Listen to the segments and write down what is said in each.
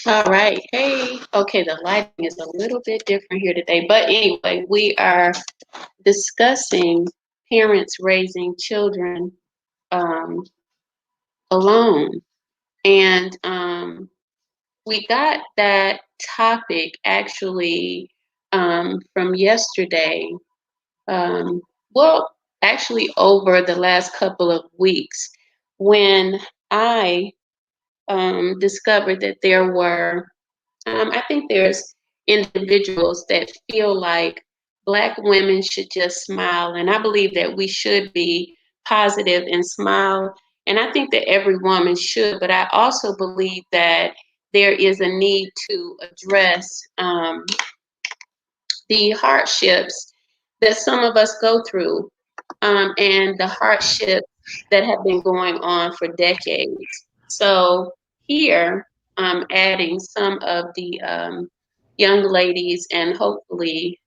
All right. Hey. Okay, the lighting is a little bit different here today. But anyway, we are discussing parents raising children um, alone. And we got that topic actually from yesterday. Um, well, actually, over the last couple of weeks when I discovered that there were I think there's individuals that feel like Black women should just smile, and I believe that we should be positive and smile. And I think that every woman should, but I also believe that there is a need to address the hardships that some of us go through and the hardships that have been going on for decades. So here, adding some of the young ladies and hopefully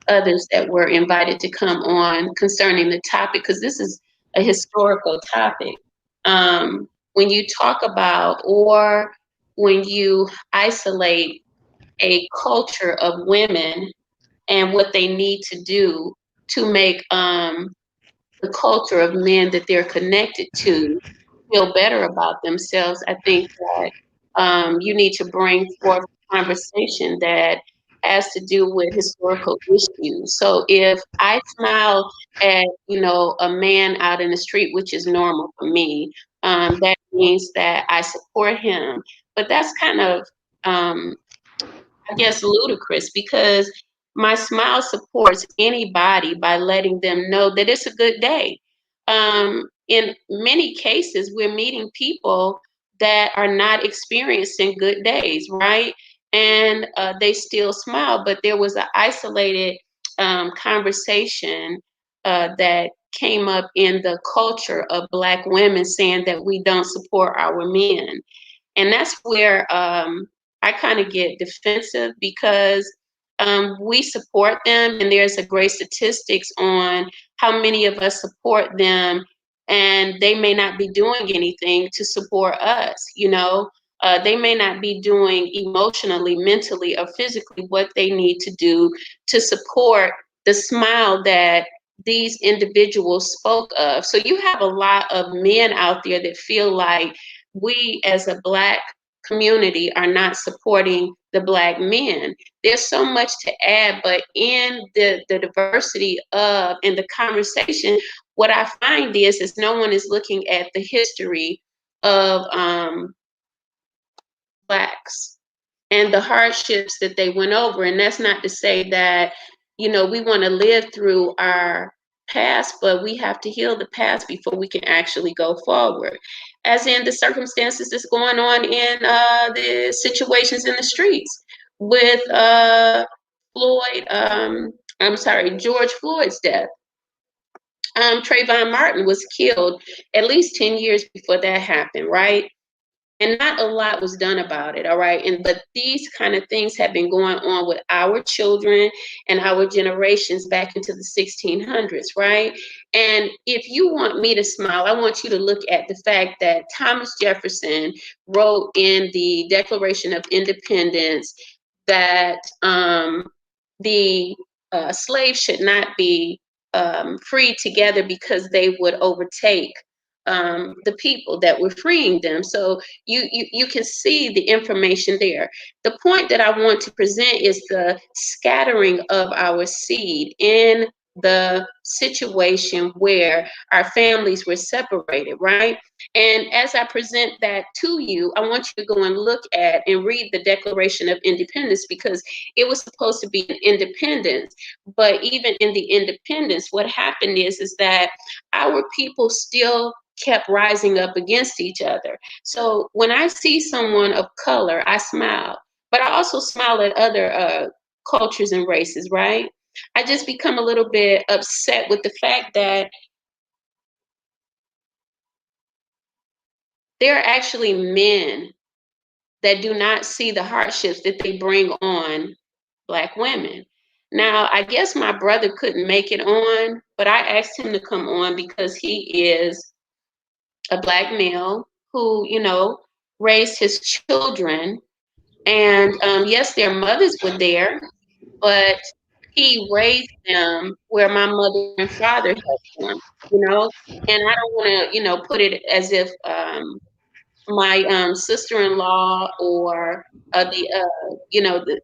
others that were invited to come on concerning the topic, because this is a historical topic. When you talk about or when you isolate a culture of women and what they need to do to make the culture of men that they're connected to feel better about themselves, I think that you need to bring forth a conversation that has to do with historical issues. So if I smile at, a man out in the street, which is normal for me, that means that I support him. But that's kind of I guess, ludicrous because my smile supports anybody by letting them know that it's a good day. In many cases, we're meeting people that are not experiencing good days, right? And they still smile, but there was an isolated conversation that came up in the culture of Black women saying that we don't support our men. And that's where I kind of get defensive because we support them, and there's a great statistics on how many of us support them, and they may not be doing anything to support us. They may not be doing emotionally, mentally, or physically what they need to do to support the smile that these individuals spoke of. So you have a lot of men out there that feel like we as a Black community are not supporting the Black men. There's so much to add, but in the diversity of in the conversation, what I find is no one is looking at the history of Blacks and the hardships that they went over. And that's not to say that, we want to live through our past, but we have to heal the past before we can actually go forward. As in the circumstances that's going on in the situations in the streets with George Floyd's death. Trayvon Martin was killed at least 10 years before that happened, right? And not a lot was done about it, all right? But these kind of things have been going on with our children and our generations back into the 1600s, right? And if you want me to smile, I want you to look at the fact that Thomas Jefferson wrote in the Declaration of Independence that the slaves should not be freed together because they would overtake the people that were freeing them. So you can see the information there. The point that I want to present is the scattering of our seed in the situation where our families were separated, right? And as I present that to you, I want you to go and look at and read the Declaration of Independence because it was supposed to be an independence. But even in the independence, what happened is that our people still kept rising up against each other. So when I see someone of color, I smile, but I also smile at other cultures and races, right? I just become a little bit upset with the fact that there are actually men that do not see the hardships that they bring on Black women. Now, I guess my brother couldn't make it on, but I asked him to come on because he is a Black male who, raised his children. And yes, their mothers were there, but he raised them where my mother and father had them, you know. And I don't want to, put it as if my sister-in-law or the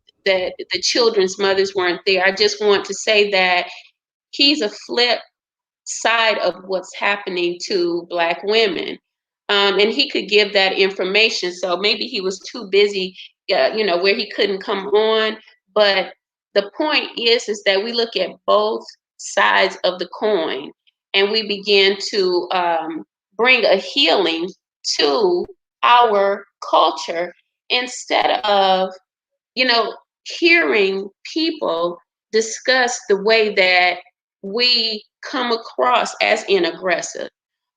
children's mothers weren't there. I just want to say that he's a flip side of what's happening to Black women. And he could give that information. So maybe he was too busy, where he couldn't come on. But the point is that we look at both sides of the coin and we begin to bring a healing to our culture instead of, you know, hearing people discuss the way that we come across as in aggressive,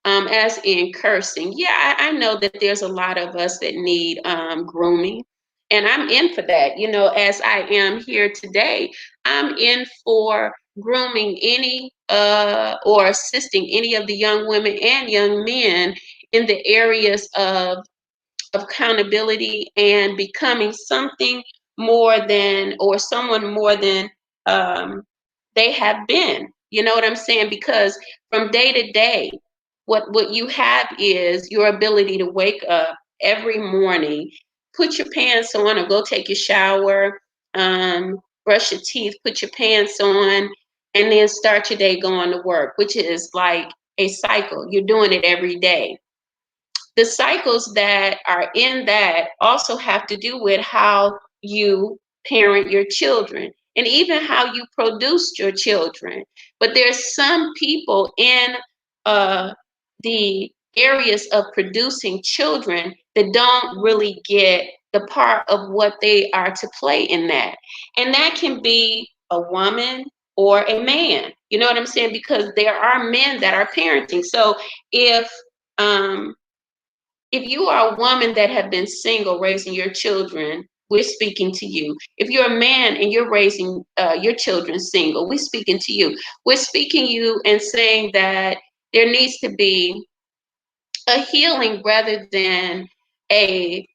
as in cursing. Yeah, I know that there's a lot of us that need grooming, and I'm in for that. As I am here today, I'm in for grooming any or assisting any of the young women and young men in the areas of accountability and becoming something more than or someone more than they have been. You know what I'm saying? Because from day to day, what you have is your ability to wake up every morning, put your pants on, or go take your shower, brush your teeth, put your pants on, and then start your day going to work, which is like a cycle. You're doing it every day. The cycles that are in that also have to do with how you parent your children and even how you produce your children. But there's some people in the areas of producing children that don't really get the part of what they are to play in that. And that can be a woman or a man. You know what I'm saying? Because there are men that are parenting. So um, if you are a woman that have been single raising your children, we're speaking to you. If you're a man and you're raising your children single, we're speaking to you. We're speaking you and saying that there needs to be a healing rather than a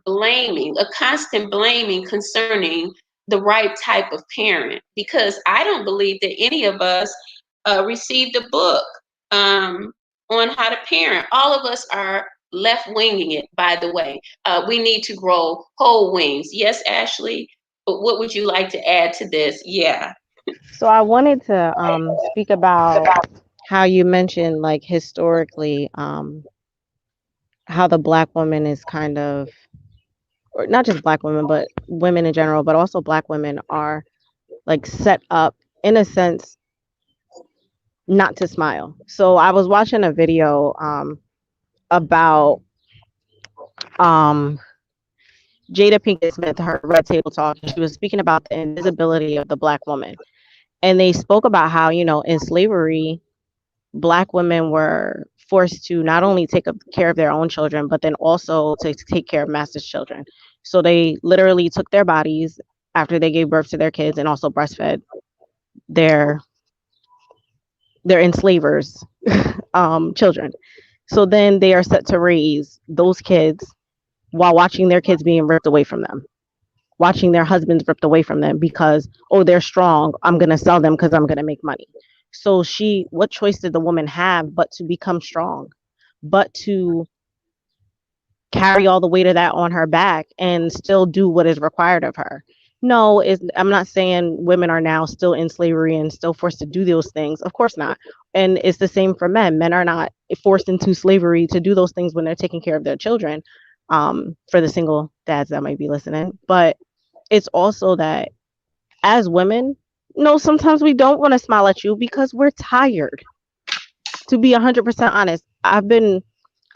blaming, a constant blaming concerning the right type of parent. Because I don't believe that any of us received a book on how to parent. All of us are left winging it, by the way. We need to grow whole wings. Yes, Ashley, but what would you like to add to this? Yeah. So I wanted to speak about how you mentioned, like, historically, how the Black woman is kind of, or not just Black women, but women in general, but also Black women are like set up in a sense not to smile. So I was watching a video about um Jada Pinkett Smith, her Red Table Talk, and she was speaking about the invisibility of the Black woman. And they spoke about how, in slavery, Black women were forced to not only take care of their own children, but then also to take care of master's children. So they literally took their bodies after they gave birth to their kids and also breastfed their enslavers children. So then they are set to raise those kids while watching their kids being ripped away from them, watching their husbands ripped away from them because, oh, they're strong, I'm going to sell them because I'm going to make money. So what choice did the woman have but to become strong, but to carry all the weight of that on her back and still do what is required of her? No, I'm not saying women are now still in slavery and still forced to do those things. Of course not. And it's the same for men. Men are not forced into slavery to do those things when they're taking care of their children, for the single dads that might be listening. But it's also that as women, no, sometimes we don't want to smile at you because we're tired. To be 100% honest, I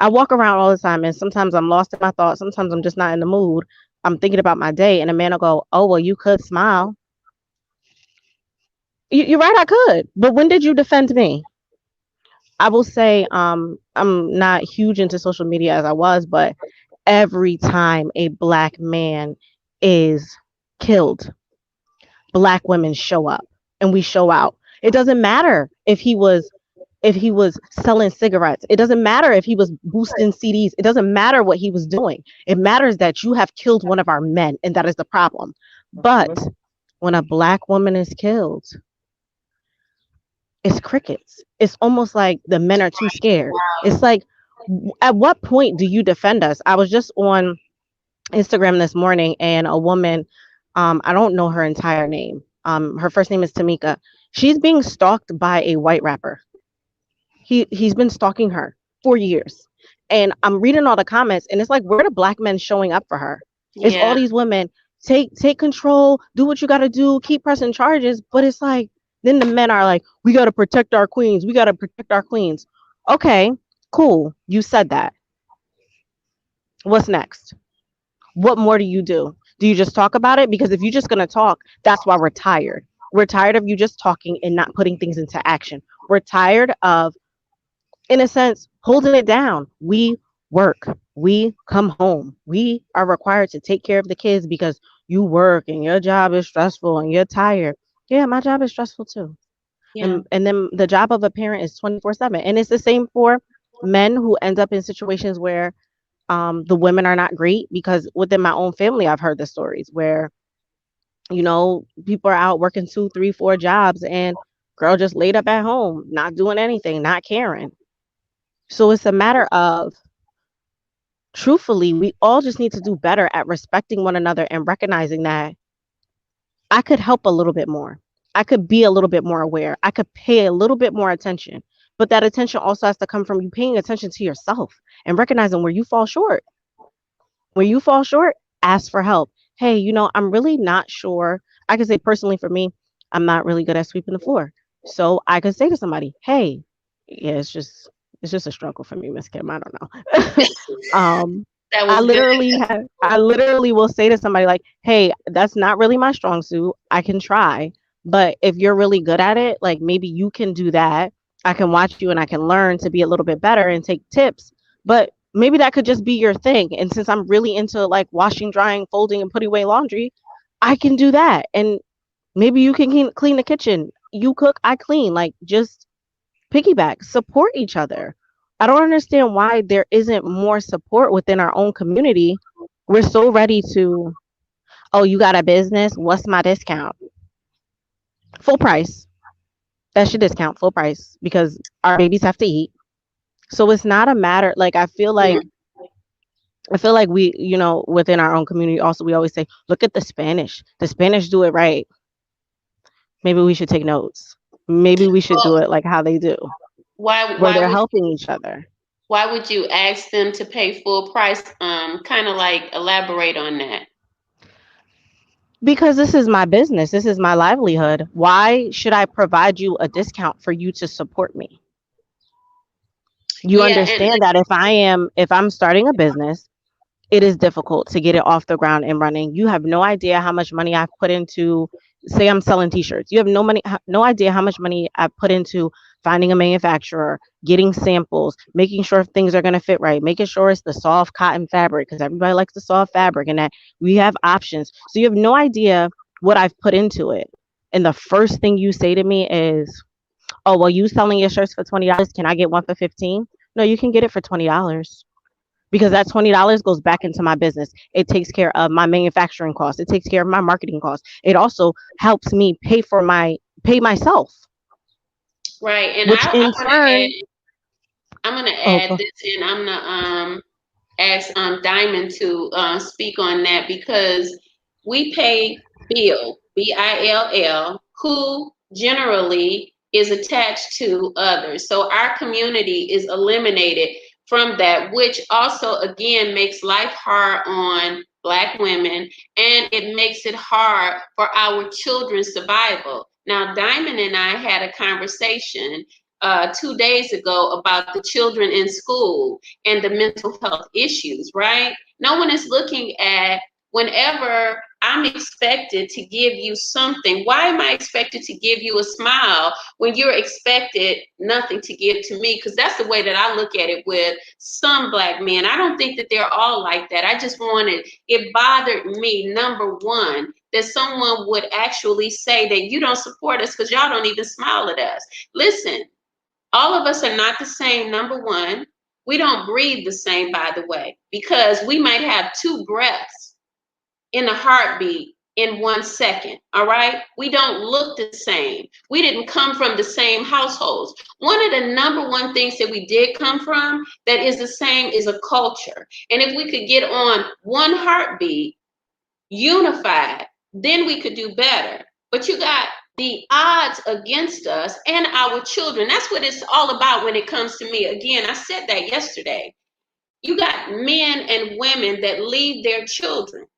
walk around all the time and sometimes I'm lost in my thoughts. Sometimes I'm just not in the mood. I'm thinking about my day and a man will go, oh, well, you could smile. You're right, I could. But when did you defend me? I will say, I'm not huge into social media as I was, but every time a Black man is killed, Black women show up and we show out. It doesn't matter if he was if he was selling cigarettes. It doesn't matter if he was boosting CDs. It doesn't matter what he was doing. It matters that you have killed one of our men, and that is the problem. But when a black woman is killed, it's crickets. It's almost like the men are too scared. It's like, at what point do you defend us? I was just on Instagram this morning, and a woman, I don't know her entire name. Her first name is Tamika. She's being stalked by a white rapper. He's been stalking her for years. And I'm reading all the comments, and it's like, where are the black men showing up for her? It's all Yeah. these women, take control, do what you gotta do, keep pressing charges. But it's like, then the men are like, we gotta protect our queens, we gotta protect our queens. Okay, cool. You said that. What's next? What more do you do? Do you just talk about it? Because if you're just gonna talk, that's why we're tired. We're tired of you just talking and not putting things into action. We're tired of, in a sense, holding it down. We work, we come home, we are required to take care of the kids because you work and your job is stressful and you're tired. Yeah, my job is stressful too. Yeah. And then the job of a parent is 24/7. And it's the same for men who end up in situations where the women are not great, because within my own family, I've heard the stories where, people are out working 2, 3, 4 jobs, and girl just laid up at home, not doing anything, not caring. So it's a matter of, truthfully, we all just need to do better at respecting one another and recognizing that I could help a little bit more. I could be a little bit more aware. I could pay a little bit more attention. But that attention also has to come from you paying attention to yourself and recognizing where you fall short. When you fall short, ask for help. Hey, I'm really not sure. I can say personally for me, I'm not really good at sweeping the floor. So I could say to somebody, hey, yeah, it's just a struggle for me, Miss Kim. I don't know. That I was good. literally will say to somebody like, hey, that's not really my strong suit. I can try. But if you're really good at it, like maybe you can do that. I can watch you and I can learn to be a little bit better and take tips. But maybe that could just be your thing. And since I'm really into like washing, drying, folding, and putting away laundry, I can do that. And maybe you can clean the kitchen. You cook, I clean. Like, just piggyback, support each other. I don't understand why there isn't more support within our own community. We're so ready to, oh, you got a business? What's my discount? Full price. That's your discount, full price, because our babies have to eat. So it's not a matter, like, I feel like we, within our own community also, we always say, look at the Spanish. The Spanish do it right. Maybe we should take notes. Maybe we should do Well, it like how they do, why where why they're would helping each other. why would you ask them to pay full price? Kind of like elaborate on that. Because this is my business. This is my livelihood. Why should I provide you a discount for you to support me? You Yeah, and understand that if I'm starting a business, it is difficult to get it off the ground and running. You have no idea how much money I've put into, say I'm selling t-shirts. You have no idea how much money I've put into finding a manufacturer, getting samples, making sure things are going to fit right, making sure it's the soft cotton fabric, because everybody likes the soft fabric, and that we have options. So you have no idea what I've put into it. And the first thing you say to me is, oh, well, you selling your shirts for $20. Can I get one for 15? No, you can get it for $20, because that $20 goes back into my business. It takes care of my manufacturing costs. It takes care of my marketing costs. It also helps me pay myself, right, and which in turn, I'm gonna oh, add this, and I'm gonna ask Diamond to speak on that, because we pay Bill, who generally is attached to others. So our community is eliminated from that, which also again makes life hard on Black women, and it makes it hard for our children's survival. Now, Diamond and I had a conversation 2 days ago about the children in school and the mental health issues, right? No one is looking at, whenever I'm expected to give you something, why am I expected to give you a smile when you're expected nothing to give to me? Because that's the way that I look at it with some Black men. I don't think that they're all like that. I just wanted, it bothered me, number one, that someone would actually say that you don't support us because y'all don't even smile at us. Listen, All of us are not the same, number one. We don't breathe the same, by the way, because we might have two breaths in a heartbeat in 1 second. All right. We don't look the same. We didn't come from the same households. One of the number one things that we did come from that is the same is a culture. And if we could get on one heartbeat, unified, then we could do better. But you got the odds against us and our children. That's what it's all about when it comes to me. Again, I said that yesterday. You got men and women that leave their children.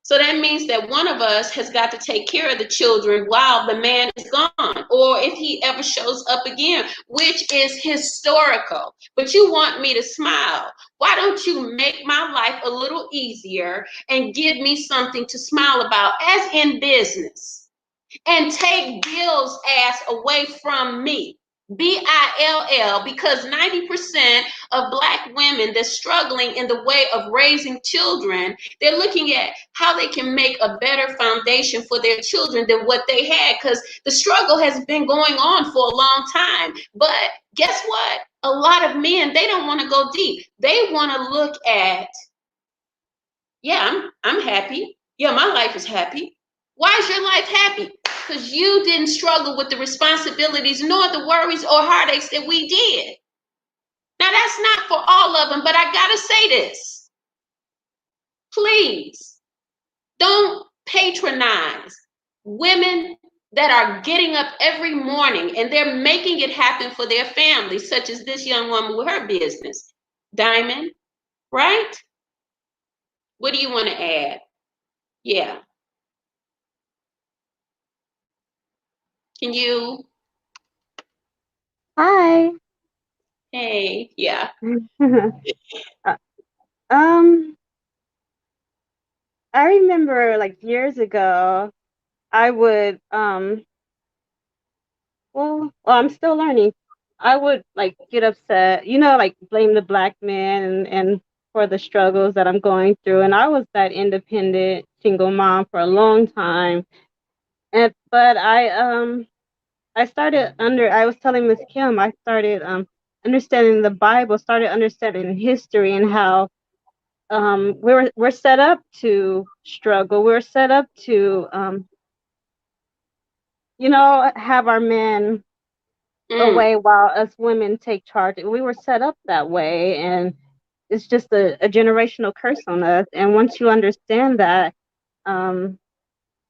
So that means that one of us has got to take care of the children while the man is gone, or if he ever shows up again, which is historical. But you want me to smile. Why don't you make my life a little easier and give me something to smile about, as in business, and take Bill's ass away from me? BILL, because 90% of Black women that's struggling in the way of raising children, they're looking at how they can make a better foundation for their children than what they had, because the struggle has been going on for a long time. But guess what? A lot of men, they don't want to go deep. They want to look at, yeah, I'm happy. Yeah, my life is happy. Why is your life happy? Because you didn't struggle with the responsibilities nor the worries or heartaches that we did. Now, that's not for all of them, but I gotta say this. Please don't patronize women that are getting up every morning and they're making it happen for their families, such as this young woman with her business. Diamond, right? What do you want to add? Yeah. Can you? Hi. Hey, yeah. um, I remember like years ago, I would well, I'm still learning. I would like get upset, like blame the Black man and for the struggles that I'm going through. And I was that independent single mom for a long time. But I was telling Miss Kim, I started understanding the Bible, started understanding history and how we're set up to struggle. We're set up to have our men away while us women take charge. We were set up that way, and it's just a generational curse on us. And once you understand that,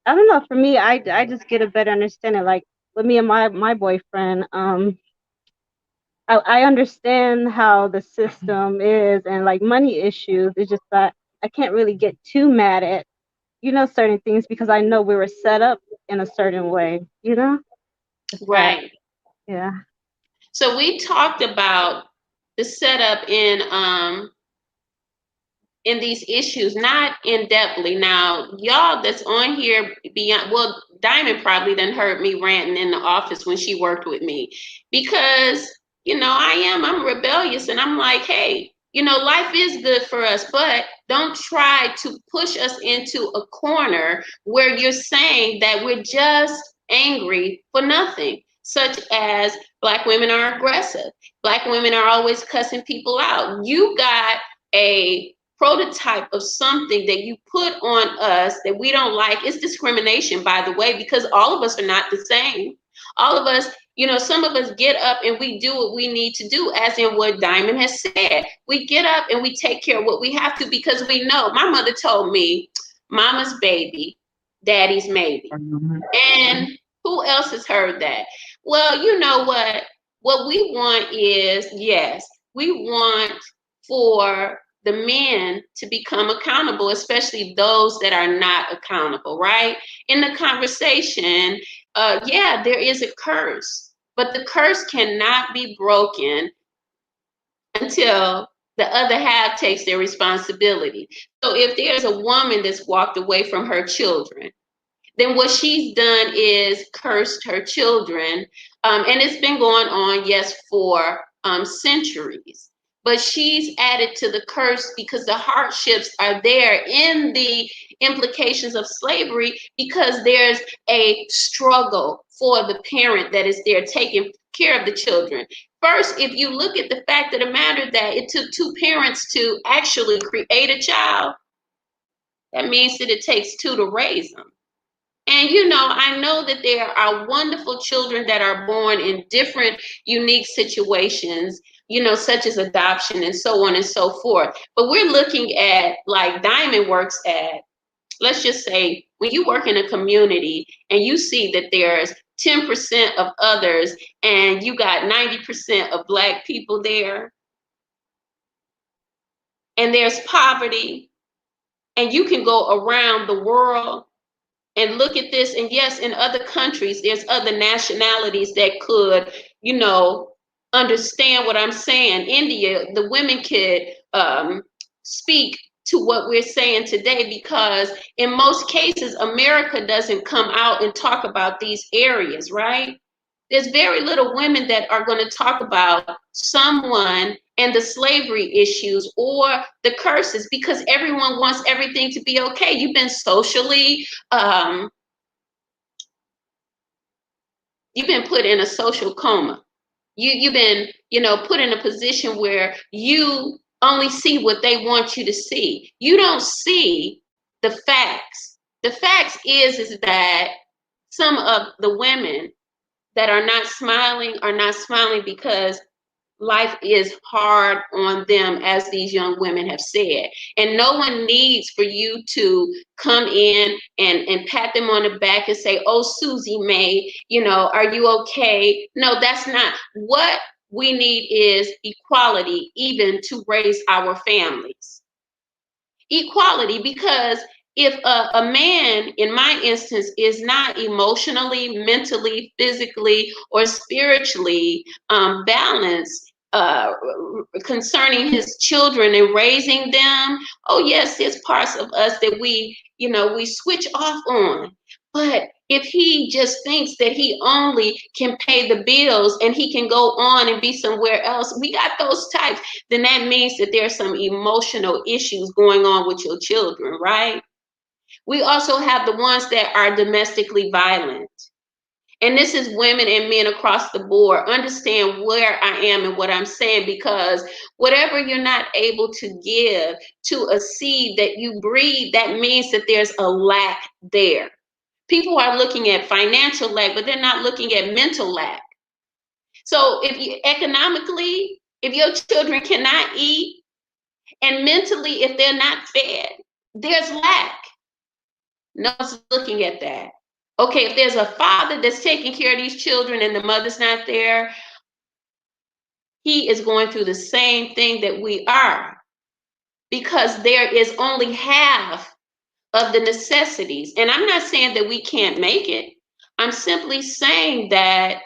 I don't know, for me, I just get a better understanding. Like with me and my boyfriend, I understand how the system is, and like money issues. It's just that I can't really get too mad at certain things because I know we were set up in a certain way. Right. Yeah. So we talked about the setup in these issues, not in depthly. Now, y'all that's on here beyond, well, Diamond probably done heard me ranting in the office when she worked with me, because I'm rebellious, and I'm like, hey, life is good for us, but don't try to push us into a corner where you're saying that we're just angry for nothing, such as Black women are aggressive. Black women are always cussing people out. You got a prototype of something that you put on us that we don't like. It's discrimination, by the way, because all of us are not the same. All of us, some of us get up and we do what we need to do, as in what Diamond has said. We get up and we take care of what we have to, because we know. My mother told me, mama's baby, daddy's maybe. And who else has heard that? Well, you know what? What we want is, yes, we want for the men to become accountable, especially those that are not accountable, right? In the conversation, yeah, there is a curse, but the curse cannot be broken until the other half takes their responsibility. So if there's a woman that's walked away from her children, then what she's done is cursed her children. And it's been going on, yes, for centuries. But she's added to the curse because the hardships are there in the implications of slavery, because there's a struggle for the parent that is there taking care of the children. First, if you look at the fact of the matter that it took two parents to actually create a child, that means that it takes two to raise them. And I know that there are wonderful children that are born in different unique situations, such as adoption and so on and so forth. But we're looking at, like Diamond works at, let's just say, when you work in a community and you see that there's 10% of others and you got 90% of Black people there, and there's poverty, and you can go around the world and look at this. And yes, in other countries, there's other nationalities that could, understand what I'm saying. India, the women could speak to what we're saying today, because in most cases, America doesn't come out and talk about these areas, right? There's very little women that are going to talk about someone and the slavery issues or the curses, because everyone wants everything to be okay. You've been socially, you've been put in a social coma. You've been, put in a position where you only see what they want you to see. You don't see the facts. The facts is that some of the women that are not smiling because life is hard on them, as these young women have said. And no one needs for you to come in and pat them on the back and say, oh, Susie Mae, are you okay? No, that's not. What we need is equality, even to raise our families. Equality, because if a man, in my instance, is not emotionally, mentally, physically, or spiritually balanced concerning his children and raising them, oh yes, there's parts of us that we switch off on. But if he just thinks that he only can pay the bills and he can go on and be somewhere else, we got those types, then that means that there's some emotional issues going on with your children, right? We also have the ones that are domestically violent. And this is women and men across the board. Understand where I am and what I'm saying, because whatever you're not able to give to a seed that you breed, that means that there's a lack there. People are looking at financial lack, but they're not looking at mental lack. So if you economically, if your children cannot eat, and mentally, if they're not fed, there's lack. No one's looking at that. Okay, if there's a father that's taking care of these children and the mother's not there, he is going through the same thing that we are, because there is only half of the necessities. And I'm not saying that we can't make it. I'm simply saying that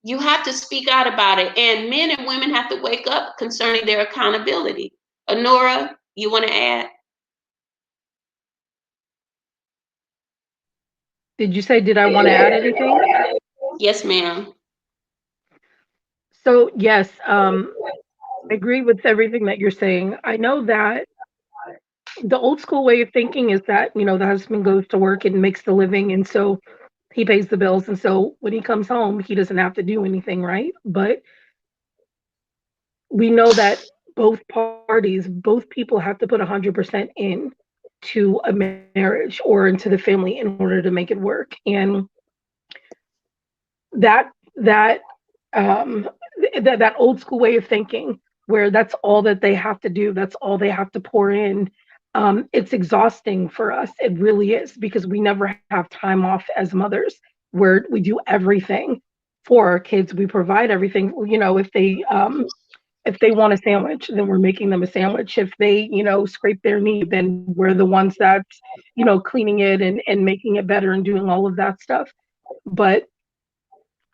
you have to speak out about it, and men and women have to wake up concerning their accountability. Honora, you want to add? Did you say, did I want to add anything? Yes, ma'am. So yes, I agree with everything that you're saying. I know that the old school way of thinking is that, the husband goes to work and makes the living, and so he pays the bills. And so when he comes home, he doesn't have to do anything, right? But we know that both people have to put 100% in to a marriage or into the family in order to make it work. And that old school way of thinking, where that's all that they have to do, that's all they have to pour in, it's exhausting for us. It really is, because we never have time off as mothers, where we do everything for our kids. We provide everything. If they want a sandwich, then we're making them a sandwich. If they, scrape their knee, then we're the ones that's, cleaning it and making it better and doing all of that stuff. But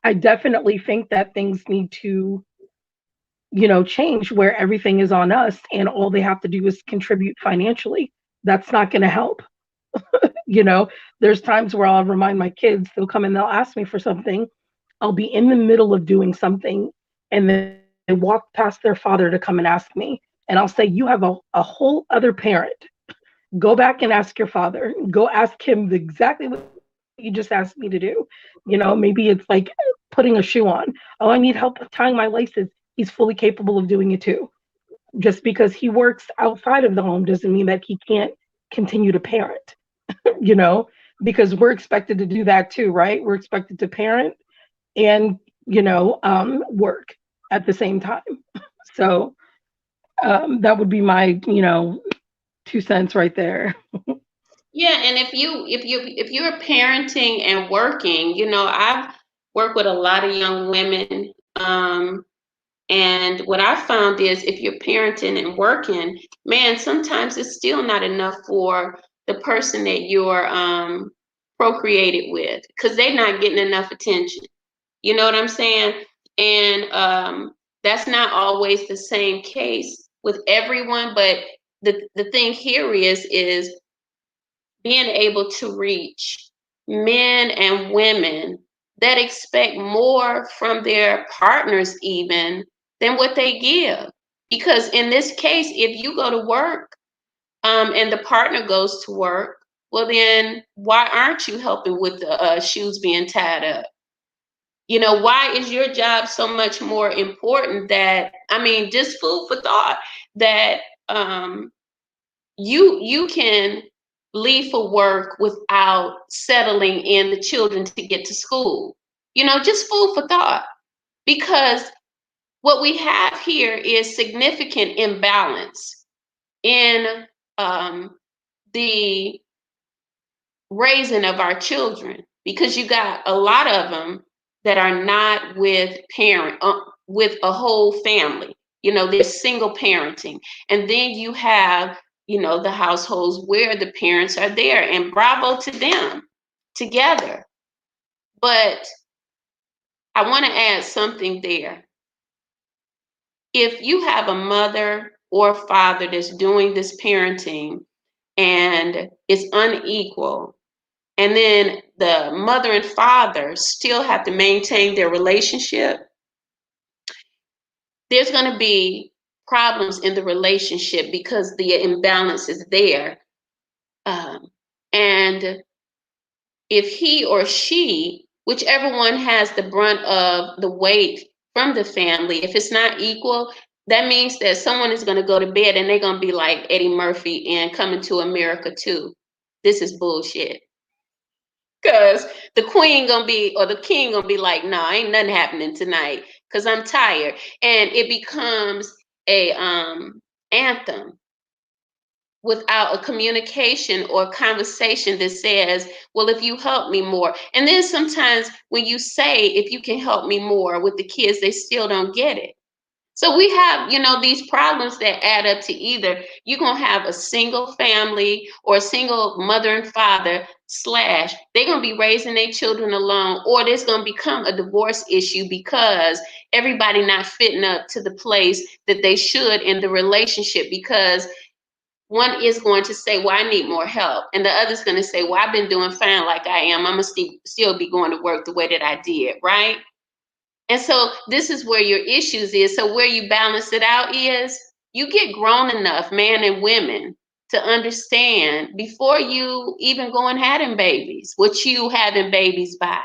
I definitely think that things need to, change, where everything is on us and all they have to do is contribute financially. That's not going to help. There's times where I'll remind my kids, they'll come and they'll ask me for something. I'll be in the middle of doing something, and then they walk past their father to come and ask me. And I'll say, you have a whole other parent. Go back and ask your father. Go ask him exactly what you just asked me to do. Maybe it's like putting a shoe on. Oh, I need help tying my laces. He's fully capable of doing it too. Just because he works outside of the home doesn't mean that he can't continue to parent, because we're expected to do that too, right? We're expected to parent and, work at the same time. So that would be my, 2 cents right there. Yeah, and if you're parenting and working, I've worked with a lot of young women, and what I found is if you're parenting and working, man, sometimes it's still not enough for the person that you're procreated with, because they're not getting enough attention. You know what I'm saying? And that's not always the same case with everyone, but the thing here is being able to reach men and women that expect more from their partners even than what they give. Because in this case, if you go to work and the partner goes to work, well, then why aren't you helping with the shoes being tied up? Why is your job so much more important that, just food for thought, that you can leave for work without settling in the children to get to school. Just food for thought. Because what we have here is significant imbalance in the raising of our children, because you got a lot of them that are not with with a whole family. They're single parenting, and then you have the households where the parents are there, and bravo to them together. But I want to add something there. If you have a mother or father that's doing this parenting and it's unequal, and then the mother and father still have to maintain their relationship, there's going to be problems in the relationship because the imbalance is there. And if he or she, whichever one has the brunt of the weight from the family, if it's not equal, that means that someone is going to go to bed and they're going to be like Eddie Murphy in Coming to America 2. This is bullshit. Because the queen gonna be, or the king gonna be like, no, ain't nothing happening tonight because I'm tired. And it becomes a anthem without a communication or conversation that says, well, if you help me more. And then sometimes when you say, if you can help me more with the kids, they still don't get it. So we have, these problems that add up to either you're going to have a single family or a single mother and father / they're going to be raising their children alone, or there's going to become a divorce issue because everybody not fitting up to the place that they should in the relationship, because one is going to say, well, I need more help. And the other's going to say, well, I've been doing fine like I am. I'm going to still be going to work the way that I did, right? And so this is where your issues is. So where you balance it out is you get grown enough, man and women, to understand before you even go and having babies, what you having babies by.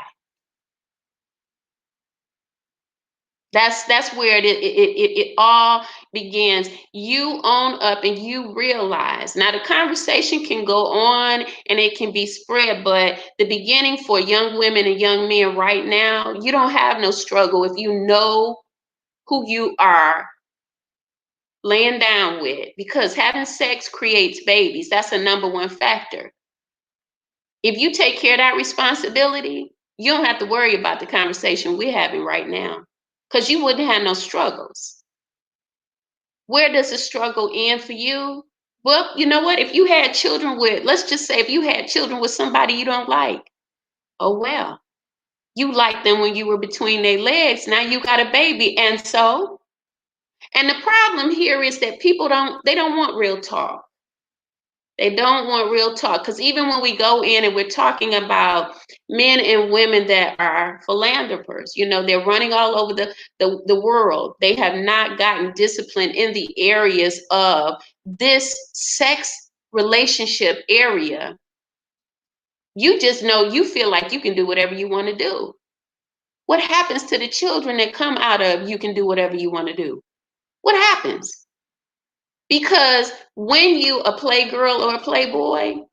That's where it all begins. You own up and you realize. Now the conversation can go on and it can be spread, but the beginning for young women and young men right now, you don't have no struggle if you know who you are laying down with, because having sex creates babies. That's a number one factor. If you take care of that responsibility, you don't have to worry about the conversation we're having right now, because you wouldn't have no struggles. Where does the struggle end for you? Well, you know what? If you had children with, let's just say if you had children with somebody you don't like, oh well, you liked them when you were between their legs. Now you got a baby. And so, and the problem here is that people don't want real talk. They don't want real talk, because even when we go in and we're talking about men and women that are philanthropers, they're running all over the world. They have not gotten disciplined in the areas of this sex relationship area. You just know, you feel like you can do whatever you want to do. What happens to the children that come out of you can do whatever you want to do? What happens? Because when you a playgirl or a playboy,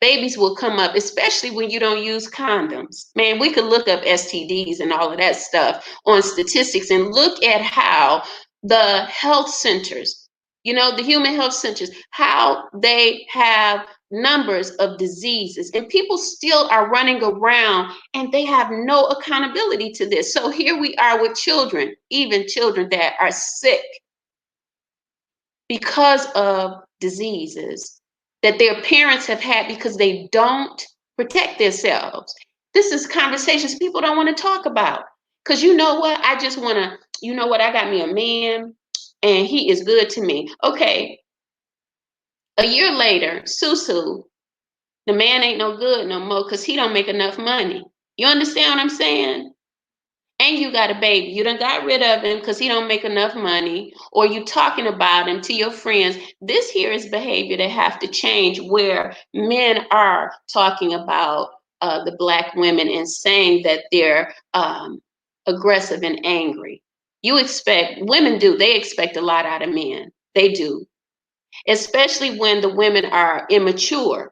babies will come up, especially when you don't use condoms. Man, we could look up STDs and all of that stuff on statistics and look at how the health centers, the human health centers, how they have numbers of diseases, and people still are running around and they have no accountability to this. So here we are with children, even children that are sick because of diseases that their parents have had because they don't protect themselves. This is conversations people don't want to talk about. Because you know what? I just want to, I got me a man and he is good to me. Okay. A year later, Susu, the man ain't no good no more because he don't make enough money. You understand what I'm saying? And you got a baby. You done got rid of him because he don't make enough money, or you talking about him to your friends. This here is behavior that have to change, where men are talking about the Black women and saying that they're aggressive and angry. Women they expect a lot out of men. They do, especially when the women are immature.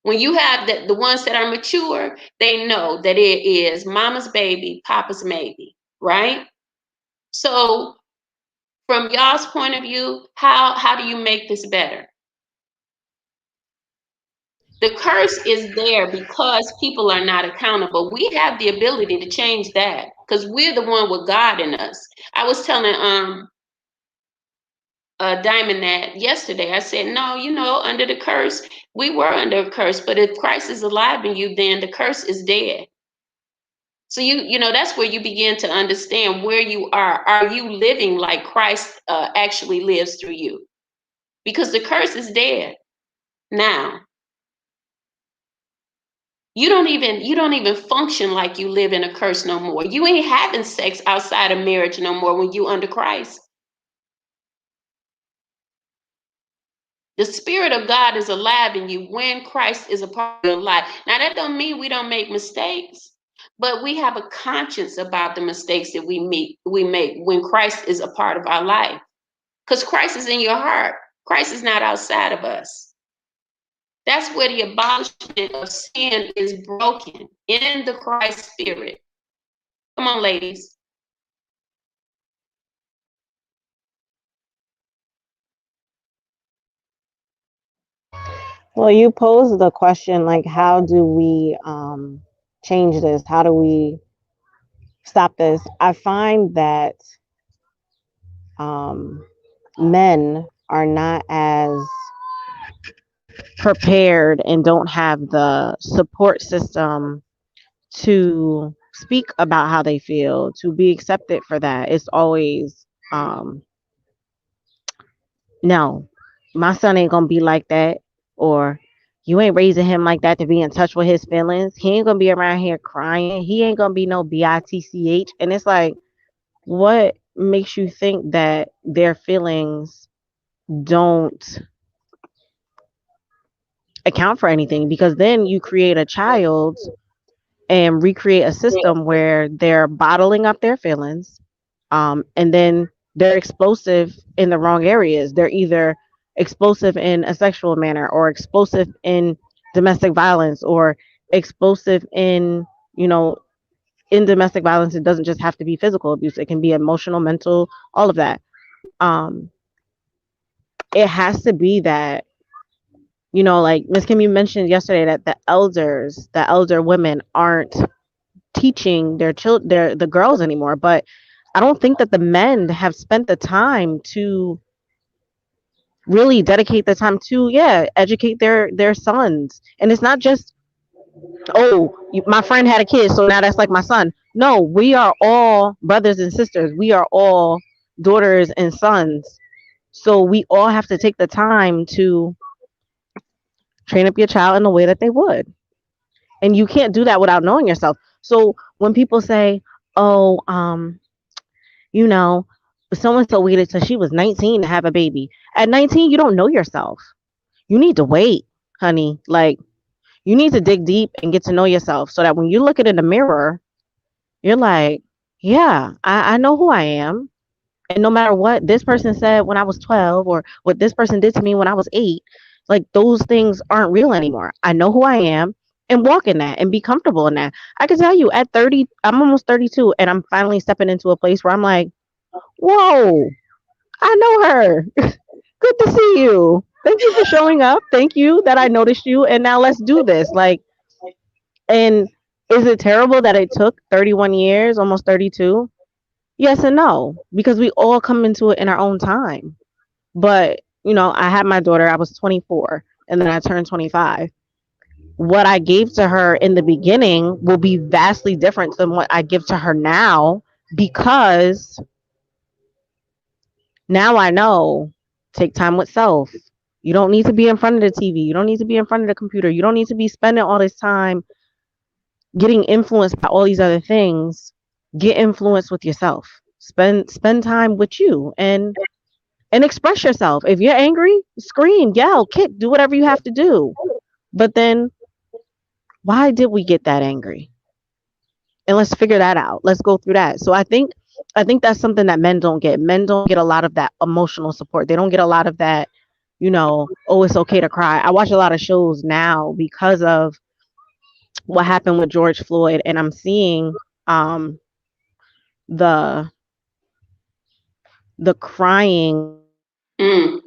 When you have the ones that are mature, they know that it is mama's baby, papa's maybe, right? So from y'all's point of view, how do you make this better? The curse is there because people are not accountable. We have the ability to change that because we're the one with God in us. I was telling Diamond that yesterday. I said, no, under the curse, we were under a curse, but if Christ is alive in you, then the curse is dead. So that's where you begin to understand where you are. Are you living like Christ actually lives through you? Because the curse is dead now. You don't even function like you live in a curse no more. You ain't having sex outside of marriage no more when you under Christ. The Spirit of God is alive in you when Christ is a part of your life. Now, that don't mean we don't make mistakes, but we have a conscience about the mistakes that we make when Christ is a part of our life. Because Christ is in your heart. Christ is not outside of us. That's where the abolishment of sin is broken, in the Christ Spirit. Come on, ladies. Well, you posed the question, like, how do we change this? How do we stop this? I find that men are not as prepared and don't have the support system to speak about how they feel, to be accepted for that. It's always, no, my son ain't gonna be like that, or you ain't raising him like that to be in touch with his feelings. He ain't gonna be around here crying. He ain't gonna be no bitch. And it's like, what makes you think that their feelings don't account for anything? Because then you create a child and recreate a system where they're bottling up their feelings, and then they're explosive in the wrong areas. They're either explosive in a sexual manner, or explosive in domestic violence, or explosive in domestic violence. It doesn't just have to be physical abuse. It can be emotional, mental, all of that. It has to be that, like Miss Kim, you mentioned yesterday, that the elder women aren't teaching the girls anymore. But I don't think that the men have spent the time to really dedicate the time to educate their sons. And it's not just, my friend had a kid, so now that's like my son. No, we are all brothers and sisters. We are all daughters and sons. So we all have to take the time to train up your child in the way that they would. And you can't do that without knowing yourself. So when people say, oh, so and so waited till she was 19 to have a baby. At 19, you don't know yourself. You need to wait, honey. Like, You need to dig deep and get to know yourself so that when you look at it in the mirror, you're like, yeah, I know who I am. And no matter what this person said when I was 12 or what this person did to me when I was 8, like those things aren't real anymore. I know who I am and walk in that and be comfortable in that. I can tell you at 30, I'm almost 32 and I'm finally stepping into a place where I'm like, whoa, I know her. Good to see you. Thank you for showing up. Thank you that I noticed you. And now let's do this. Like, and is it terrible that it took 31 years, almost 32? Yes and no, because we all come into it in our own time. But, I had my daughter, I was 24, and then I turned 25. What I gave to her in the beginning will be vastly different than what I give to her now, because now I know, take time with self. You don't need to be in front of the TV. You don't need to be in front of the computer. You don't need to be spending all this time getting influenced by all these other things. Get influenced with yourself. Spend time with you and express yourself. If you're angry, scream, yell, kick, do whatever you have to do. But then why did we get that angry? And let's figure that out. Let's go through that. So I think that's something that men don't get. Men don't get a lot of that emotional support. They don't get a lot of that, oh, it's okay to cry. I watch a lot of shows now because of what happened with George Floyd, and I'm seeing the crying. Mm.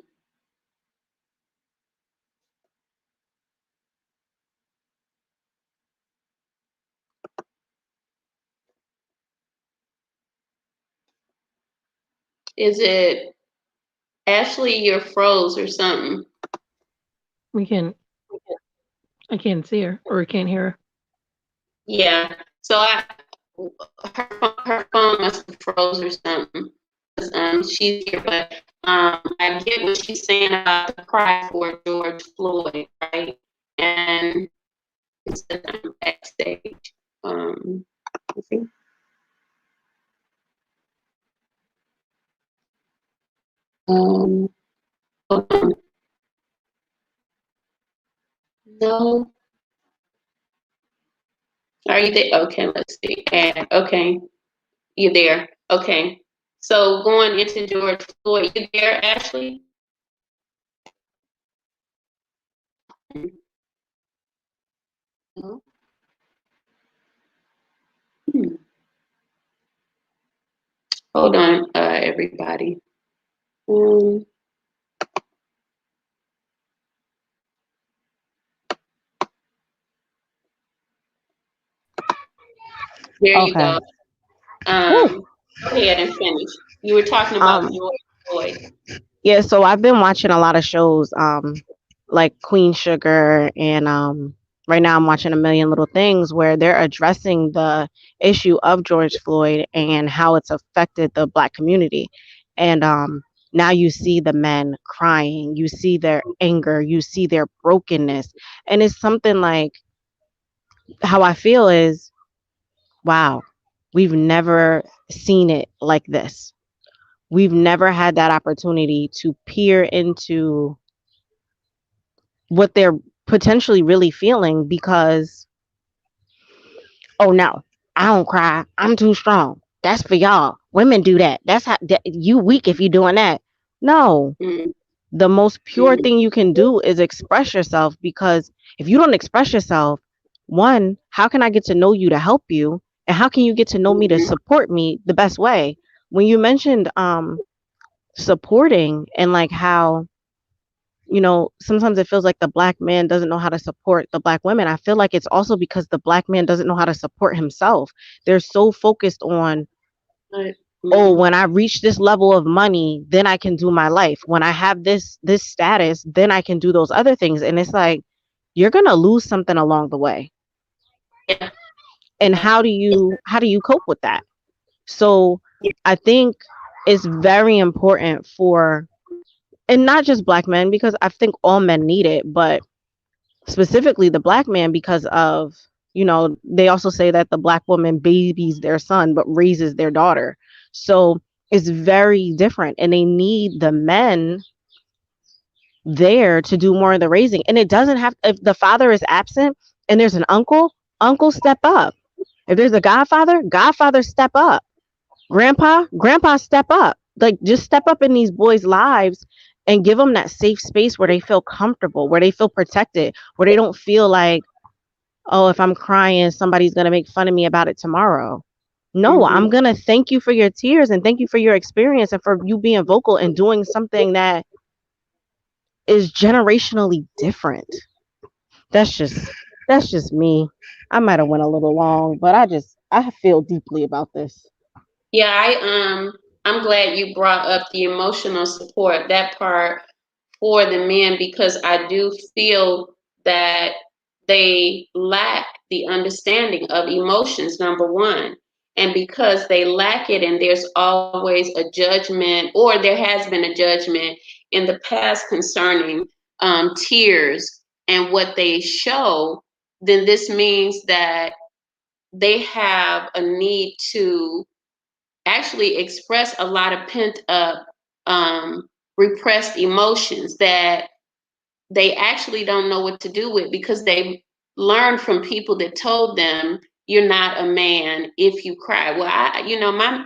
Is it Ashley? You're froze or something. I can't see her or I can't hear her. Yeah. So her phone must have froze or something. She's here, but I get what she's saying about the cry for George Floyd, right? And it says I'm backstage. Let's see. Hold on. No. Are you there? Okay, let's see. And okay, you're there. Okay. So going into George Floyd, you there, Ashley? No. Hold on, everybody. There you go. Go ahead and finish. You were talking about George Floyd. Yeah, so I've been watching a lot of shows, like Queen Sugar, and right now I'm watching A Million Little Things, where they're addressing the issue of George Floyd and how it's affected the Black community. And now you see the men crying, you see their anger, you see their brokenness, and it's something like, how I feel is, wow, we've never seen it like this. We've never had that opportunity to peer into what they're potentially really feeling, because, oh no, I don't cry, I'm too strong, that's for y'all, women do that, that's how you weak if you're doing that. No, the most pure thing you can do is express yourself, because if you don't express yourself, one, how can I get to know you to help you, and how can you get to know me to support me the best way? When you mentioned supporting, and like how, sometimes it feels like the Black man doesn't know how to support the Black women. I feel like it's also because the Black man doesn't know how to support himself. They're so focused on, oh, when I reach this level of money, then I can do my life. When I have this status, then I can do those other things. And it's like, you're gonna lose something along the way. Yeah. And how do you cope with that? So I think it's very important for, and not just Black men, because I think all men need it, but specifically the Black man, because of, they also say that the Black woman babies their son but raises their daughter. So it's very different, and they need the men there to do more of the raising. And it doesn't have, if the father is absent and there's an uncle, uncle step up. If there's a godfather step up. Grandpa step up. Like, just step up in these boys' lives and give them that safe space where they feel comfortable, where they feel protected, where they don't feel like, oh, if I'm crying, somebody's going to make fun of me about it tomorrow. No, I'm going to thank you for your tears and thank you for your experience and for you being vocal and doing something that is generationally different. That's just me. I might have went a little long, but I feel deeply about this. Yeah, I'm glad you brought up the emotional support, that part for the men, because I do feel that they lack the understanding of emotions, number one. And because they lack it, and there's always a judgment, or there has been a judgment in the past concerning tears and what they show, then this means that they have a need to actually express a lot of pent up, repressed emotions that they actually don't know what to do with, because they learned from people that told them you're not a man if you cry. Well,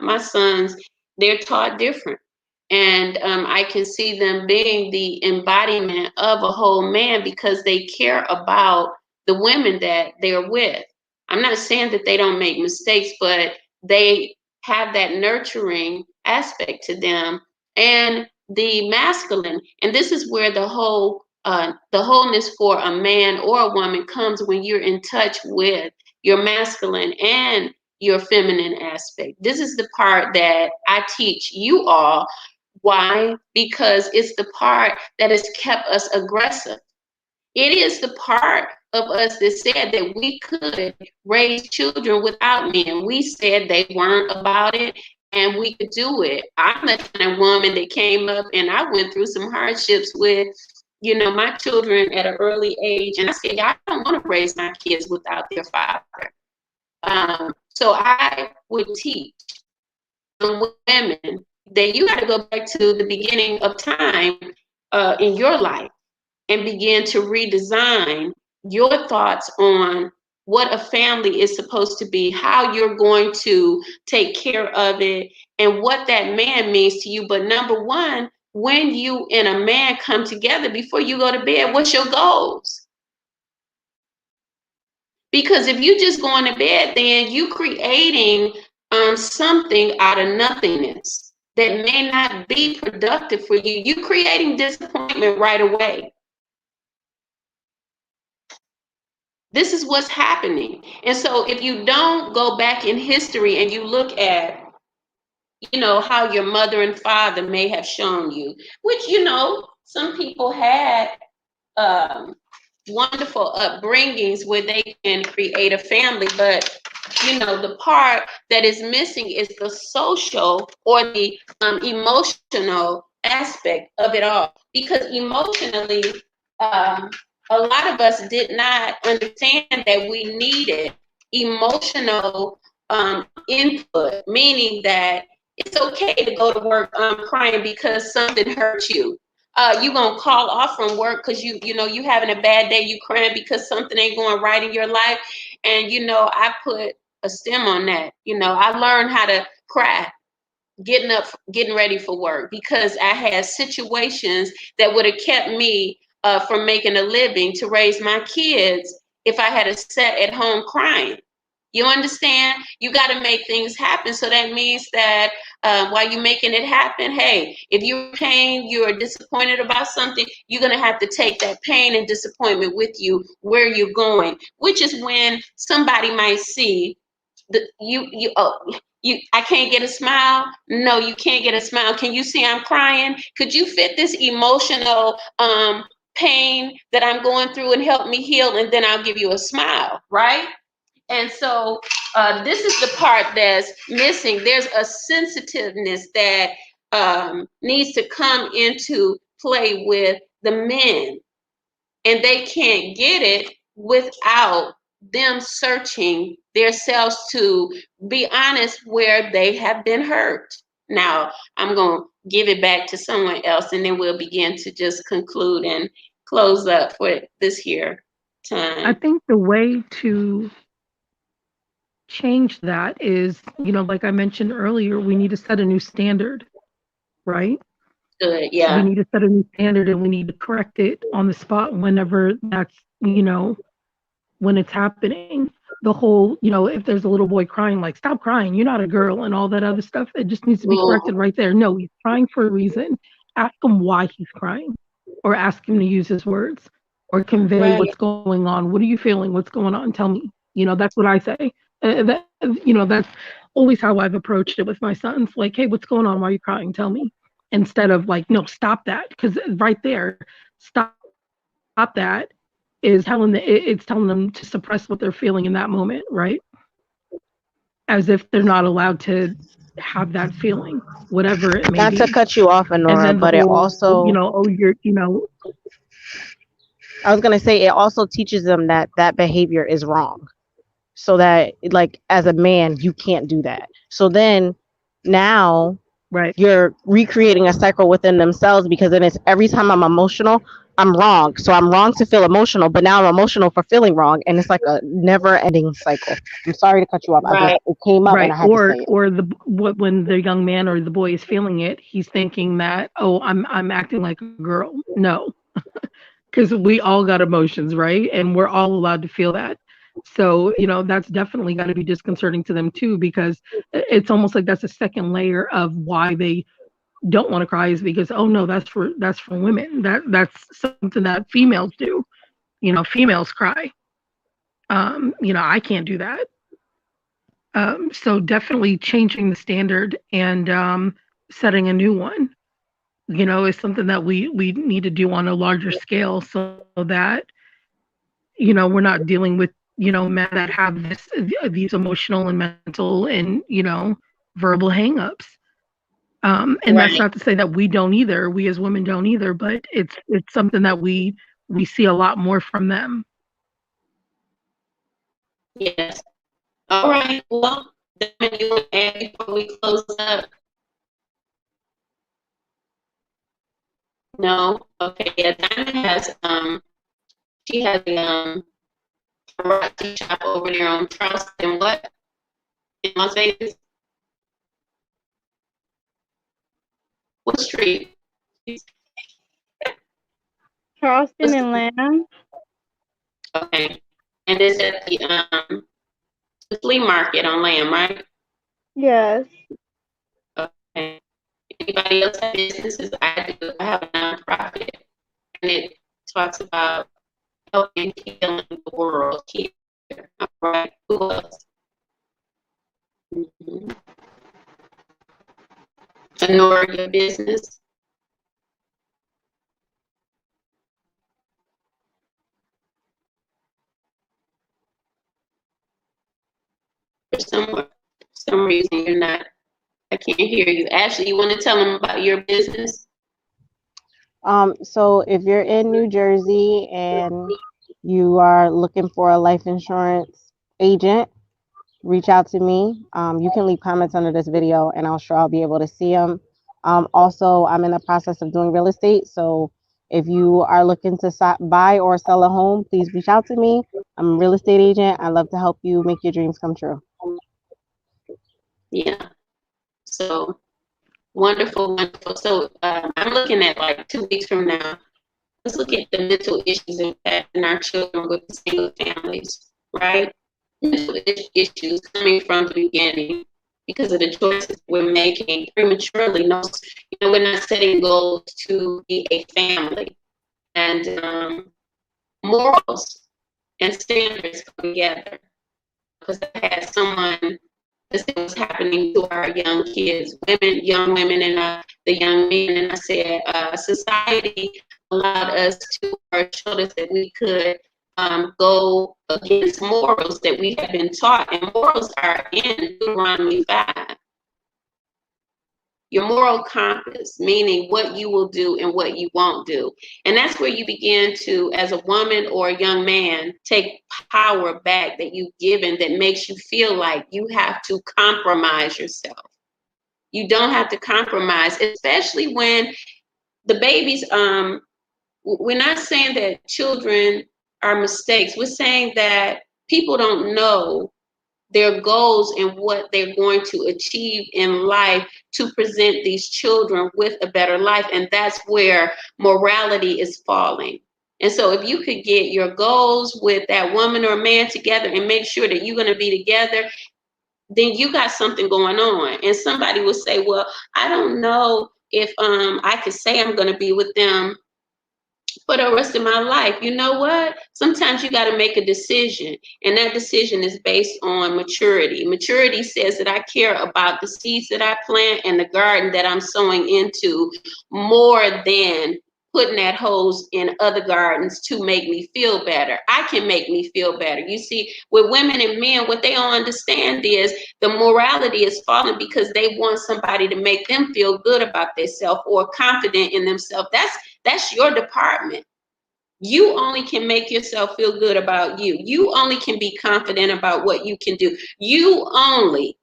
my sons, they're taught different. And I can see them being the embodiment of a whole man because they care about the women that they're with. I'm not saying that they don't make mistakes, but they have that nurturing aspect to them, and the masculine. And this is where the wholeness for a man or a woman comes, when you're in touch with your masculine and your feminine aspect. This is the part that I teach you all. Why? Because it's the part that has kept us aggressive. It is the part of us that said that we could raise children without men. We said they weren't about it and we could do it. I'm the kind of woman that came up, and I went through some hardships with, my children at an early age. And I said, I don't want to raise my kids without their father. So I would teach women that you got to go back to the beginning of time in your life and begin to redesign your thoughts on what a family is supposed to be, how you're going to take care of it, and what that man means to you. But number one, when you and a man come together, before you go to bed, what's your goals? Because if you just going to bed, then you creating something out of nothingness that may not be productive for you. You creating disappointment right away. This is what's happening. And so if you don't go back in history and you look at, how your mother and father may have shown you, which, some people had wonderful upbringings where they can create a family, but the part that is missing is the social or the emotional aspect of it all. Because emotionally, a lot of us did not understand that we needed emotional input, meaning that it's okay to go to work crying because something hurt you. You gonna call off from work because you having a bad day, you crying because something ain't going right in your life. And I put a stem on that. I learned how to cry getting up, getting ready for work, because I had situations that would have kept me from making a living to raise my kids if I had sat at home crying. You understand? You got to make things happen. So that means that while you're making it happen, hey, if you're pain, you're disappointed about something, you're going to have to take that pain and disappointment with you where you're going, which is when somebody might see I can't get a smile. No, you can't get a smile. Can you see I'm crying? Could you fit this emotional pain that I'm going through and help me heal? And then I'll give you a smile, right? And so this is the part that's missing. There's a sensitiveness that needs to come into play with the men, and they can't get it without them searching themselves to be honest where they have been hurt. Now I'm going to give it back to someone else, and then we'll begin to just conclude and close up for this here time. I think the way to change that is, like I mentioned earlier, we need to set a new standard, right? Good, yeah. We need to set a new standard, and we need to correct it on the spot whenever that's, when it's happening. The whole, if there's a little boy crying, like, stop crying, you're not a girl, and all that other stuff, it just needs to be corrected right there. No, he's crying for a reason. Ask him why he's crying, or ask him to use his words, or convey what's going on. What are you feeling? What's going on? Tell me. That's what I say. That's always how I've approached it with my sons. Like, hey, what's going on? Why are you crying? Tell me. Instead of like, no, stop that. Because right there, stop that is telling them to suppress what they're feeling in that moment, right? As if they're not allowed to have that feeling, whatever it may Not be. to cut you off, Anora, but it also, I was gonna say, it also teaches them that behavior is wrong, so that, like, as a man, you can't do that. So then now, right, you're recreating a cycle within themselves, because then it's every time I'm emotional, I'm wrong. So I'm wrong to feel emotional, but now I'm emotional for feeling wrong, and it's like a never-ending cycle. I'm sorry to cut you off. It came up, and I had to say it. Or when the young man or the boy is feeling it, he's thinking that, oh, I'm acting like a girl. No, because we all got emotions, right? And we're all allowed to feel that. So, that's definitely got to be disconcerting to them too, because it's almost like that's a second layer of why they don't want to cry, is because, oh no, that's for women. That's something that females do. Females cry. I can't do that. So definitely changing the standard and setting a new one, is something that we need to do on a larger scale, so that, we're not dealing with, men that have these emotional and mental and, verbal hangups. And that's not to say that we don't either. We as women don't either, but it's something that we see a lot more from them. Yes. All right. Well, you want to add before we close up? No. Okay. Yeah, Diana has she has a karate shop over there on Charleston. What? In Las Vegas? What street? Charleston and Lamb. Okay. And it's at the flea market on Lamb, right? Yes. Okay. Anybody else have businesses? I do. I have a nonprofit, and it talks about helping healing the world here. All right. Who else? Mm-hmm. Anora, your business? For some reason you're not. I can't hear you. Ashley, you want to tell them about your business? So if you're in New Jersey and you are looking for a life insurance agent, reach out to me. You can leave comments under this video, and I'll be able to see them. Also, I'm in the process of doing real estate, so if you are looking to buy or sell a home, please reach out to me. I'm a real estate agent. I'd love to help you make your dreams come true. Yeah. So wonderful, wonderful. So I'm looking at like 2 weeks from now. Let's look at the mental issues impacting our children with the single families, right? Mental issues coming from the beginning because of the choices we're making prematurely. No, we're not setting goals to be a family, and morals and standards come together. Because I had someone, this was happening to our young kids, young women, and the young men, and I said, society allowed us to, or showed us that we could go against morals that we have been taught, and morals are in Deuteronomy 5. Your moral compass, meaning what you will do and what you won't do. And that's where you begin to, as a woman or a young man, take power back that you've given that makes you feel like you have to compromise yourself. You don't have to compromise, especially when the babies, we're not saying that children are mistakes. We're saying that people don't know their goals and what they're going to achieve in life to present these children with a better life. And that's where morality is falling. And so if you could get your goals with that woman or man together and make sure that you're going to be together, then you got something going on. And somebody will say, well, I don't know if I could say I'm going to be with them for the rest of my life. You know what? Sometimes you got to make a decision, and that decision is based on maturity. Maturity says that I care about the seeds that I plant and the garden that I'm sowing into more than putting that hose in other gardens to make me feel better. I can make me feel better. You see, with women and men, what they don't understand is the morality is falling because they want somebody to make them feel good about themselves or confident in themselves. That's your department. You only can make yourself feel good about you. You only can be confident about what you can do. You only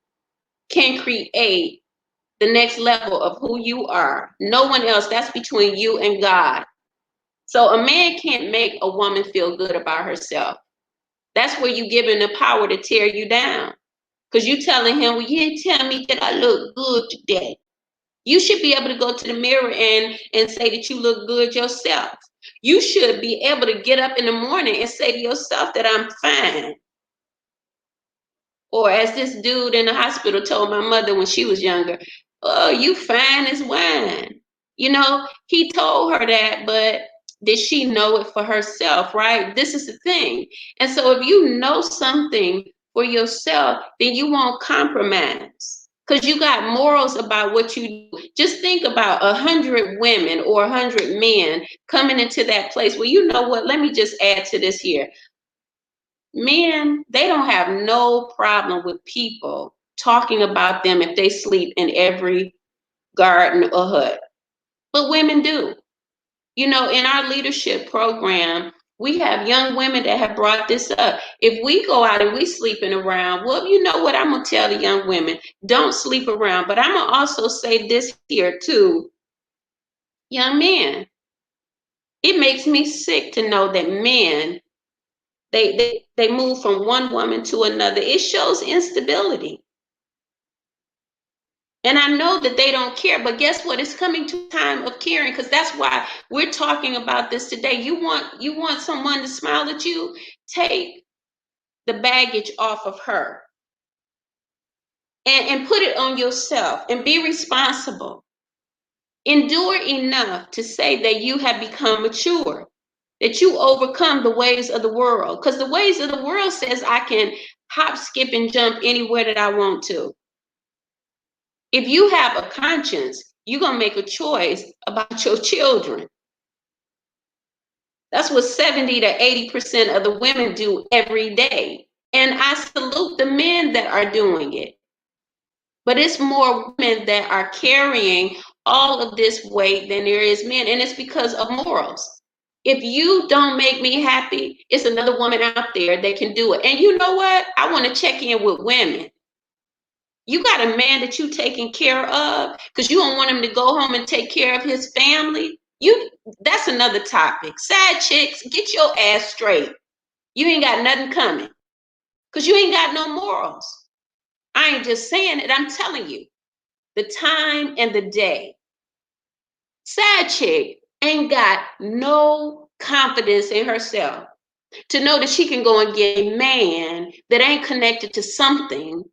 can create the next level of who you are. No one else. That's between you and God. So a man can't make a woman feel good about herself. That's where you give him the power to tear you down. Because you telling him, well, you didn't tell me that I look good today. You should be able to go to the mirror and say that you look good yourself. You should be able to get up in the morning and say to yourself that I'm fine. Or as this dude in the hospital told my mother when she was younger, oh, you fine as wine. You know, he told her that, but did she know it for herself, right? This is the thing. And so if you know something for yourself, then you won't compromise. Because you got morals about what you do. Just think about 100 women or 100 men coming into that place. Well, you know what? Let me just add to this here. Men, they don't have no problem with people talking about them if they sleep in every garden or hut. But women do. You know, in our leadership program, we have young women that have brought this up. If we go out and we sleeping around, well, you know what? I'm going to tell the young women, don't sleep around. But I'm going to also say this here too, young men. It makes me sick to know that men, they move from one woman to another. It shows instability. And I know that they don't care, but guess what? It's coming to time of caring, because that's why we're talking about this today. You want someone to smile at you? Take the baggage off of her and put it on yourself and be responsible. Endure enough to say that you have become mature, that you overcome the ways of the world. Because the ways of the world says I can hop, skip, and jump anywhere that I want to. If you have a conscience, you're going to make a choice about your children. That's what 70 to 80% of the women do every day. And I salute the men that are doing it. But it's more women that are carrying all of this weight than there is men. And it's because of morals. If you don't make me happy, it's another woman out there that can do it. And you know what? I want to check in with women. You got a man that you taking care of because you don't want him to go home and take care of his family. That's another topic. Side chicks, get your ass straight. You ain't got nothing coming because you ain't got no morals. I ain't just saying it, I'm telling you. The time and the day. Side chick ain't got no confidence in herself to know that she can go and get a man that ain't connected to something.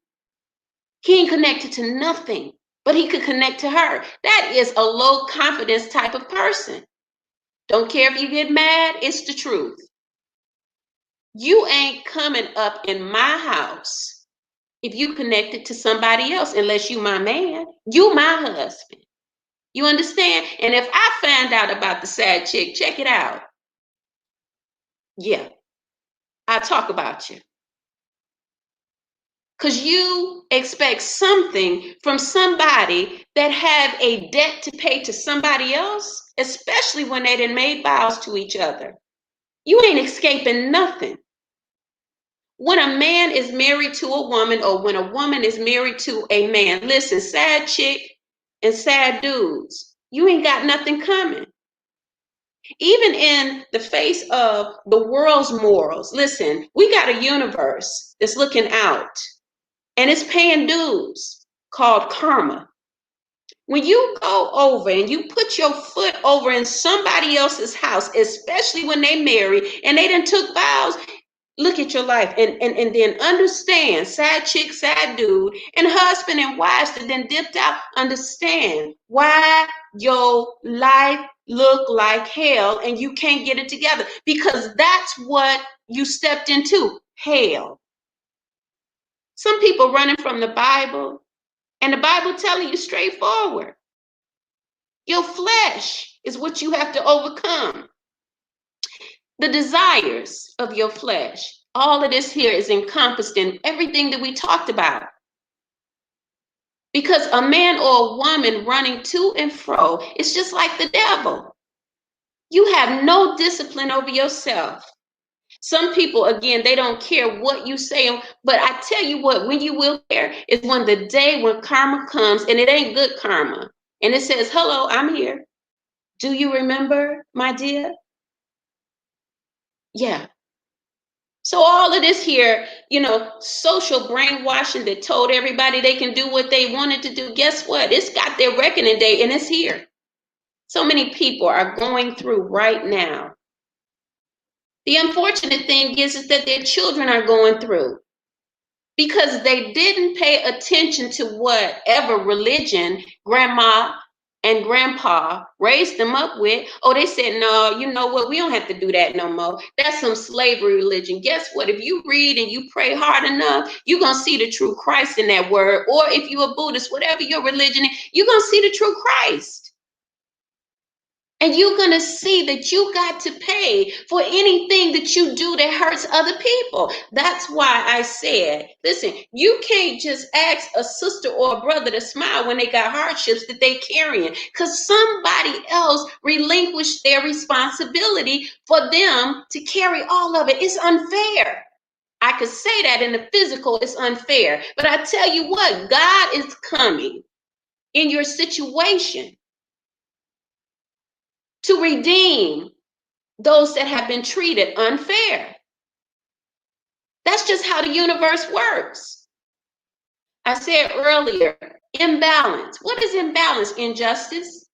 He ain't connected to nothing, but he could connect to her. That is a low confidence type of person. Don't care if you get mad, it's the truth. You ain't coming up in my house if you connected to somebody else, unless you my man. You my husband. You understand? And if I find out about the side chick, check it out. Yeah, I'll talk about you. Because you expect something from somebody that have a debt to pay to somebody else, especially when they done made vows to each other. You ain't escaping nothing. When a man is married to a woman, or when a woman is married to a man, listen, sad chick and sad dudes, you ain't got nothing coming. Even in the face of the world's morals, listen, we got a universe that's looking out, and it's paying dues called karma. When you go over and you put your foot over in somebody else's house, especially when they marry and they done took vows, look at your life and then understand, sad chick, sad dude, and husband and wives that then dipped out, understand why your life look like hell and you can't get it together, because that's what you stepped into, hell. Some people running from the Bible, and the Bible telling you straightforward, your flesh is what you have to overcome. The desires of your flesh. All of this here is encompassed in everything that we talked about. Because a man or a woman running to and fro, it's just like the devil. You have no discipline over yourself. Some people, again, they don't care what you say, but I tell you what, when you will care is when the day when karma comes, and it ain't good karma, and it says, hello, I'm here. Do you remember, my dear? Yeah. So all of this here, social brainwashing that told everybody they can do what they wanted to do, guess what? It's got their reckoning day, and it's here. So many people are going through right now. The unfortunate thing is that their children are going through because they didn't pay attention to whatever religion grandma and grandpa raised them up with. Oh, they said, no, you know what? We don't have to do that no more. That's some slavery religion. Guess what? If you read and you pray hard enough, you're going to see the true Christ in that word. Or if you're a Buddhist, whatever your religion is, you're going to see the true Christ. And you're going to see that you got to pay for anything that you do that hurts other people. That's why I said, listen, you can't just ask a sister or a brother to smile when they got hardships that they carrying, because somebody else relinquished their responsibility for them to carry all of it. It's unfair. I could say that in the physical, it's unfair. But I tell you what, God is coming in your situation to redeem those that have been treated unfair. That's just how the universe works. I said earlier, imbalance. What is imbalance? Injustice.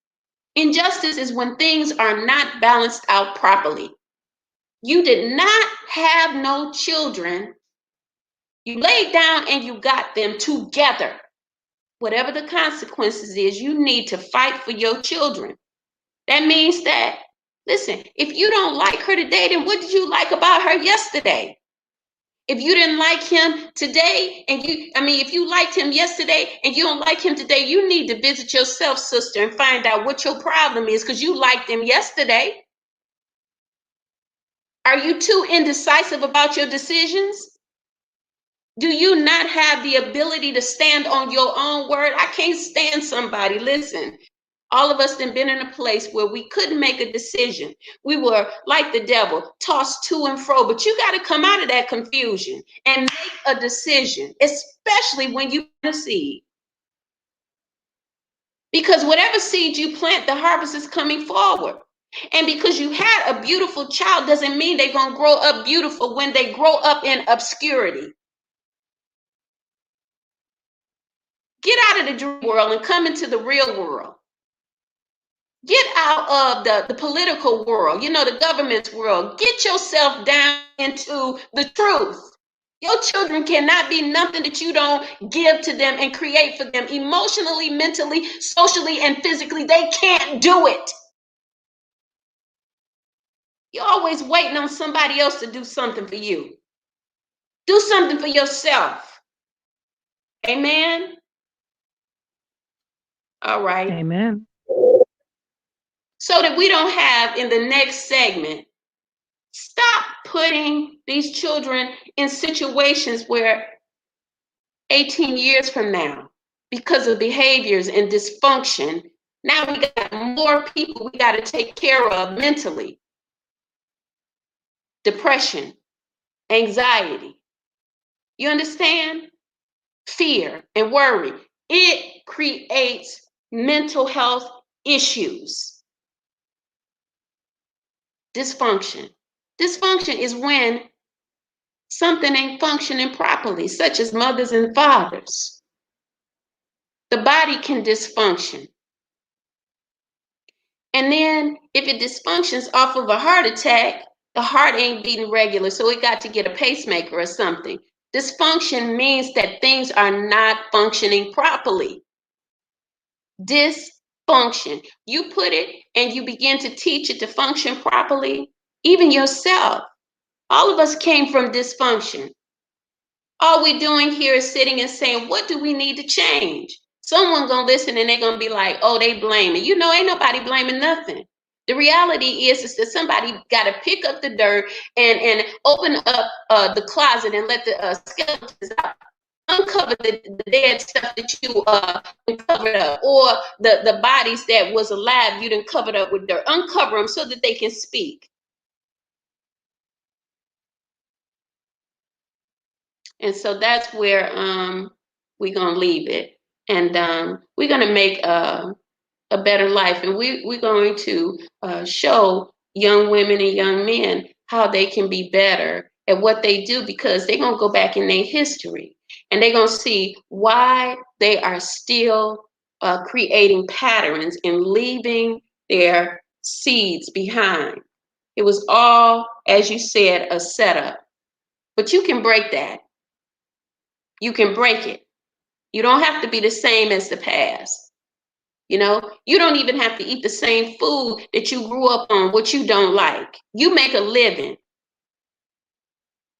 Injustice is when things are not balanced out properly. You did not have no children. You laid down and you got them together. Whatever the consequences is, you need to fight for your children. That means that, listen, if you don't like her today, then what did you like about her yesterday? If you didn't like him today, if you liked him yesterday and you don't like him today, you need to visit yourself, sister, and find out what your problem is, because you liked him yesterday. Are you too indecisive about your decisions? Do you not have the ability to stand on your own word? I can't stand somebody. Listen. All of us have been in a place where we couldn't make a decision. We were like the devil, tossed to and fro. But you got to come out of that confusion and make a decision, especially when you plant a seed. Because whatever seed you plant, the harvest is coming forward. And because you had a beautiful child doesn't mean they're going to grow up beautiful when they grow up in obscurity. Get out of the dream world and come into the real world. Get out of the political world, the government's world. Get yourself down into the truth. Your children cannot be nothing that you don't give to them and create for them emotionally, mentally, socially, and physically. They can't do it. You're always waiting on somebody else to do something for you. Do something for yourself. Amen. All right. Amen. So that we don't have in the next segment, stop putting these children in situations where 18 years from now, because of behaviors and dysfunction, now we got more people we got to take care of mentally. Depression, anxiety, You understand? Fear and worry. It creates mental health issues. Dysfunction. Dysfunction is when something ain't functioning properly, such as mothers and fathers. The body can dysfunction. And then if it dysfunctions off of a heart attack, the heart ain't beating regular, so it got to get a pacemaker or something. Dysfunction means that things are not functioning properly. Dysfunction. You put it and you begin to teach it to function properly, even yourself. All of us came from dysfunction. All we're doing here is sitting and saying, what do we need to change? Someone gonna listen and they're gonna be like, oh, they blaming. You know, ain't nobody blaming nothing. The reality is that somebody got to pick up the dirt and open up the closet and let the skeletons out. Uncover the dead stuff that you covered up, or the bodies that was alive you didn't cover up with dirt. Uncover them so that they can speak. And so that's where we're gonna leave it, and we're gonna make a better life, and we're going to show young women and young men how they can be better at what they do, because they're gonna go back in their history and they're gonna see why they are still creating patterns and leaving their seeds behind. It was all, as you said, a setup, but you can break that. You can break it. You don't have to be the same as the past. You know, you don't even have to eat the same food that you grew up on, what you don't like. You make a living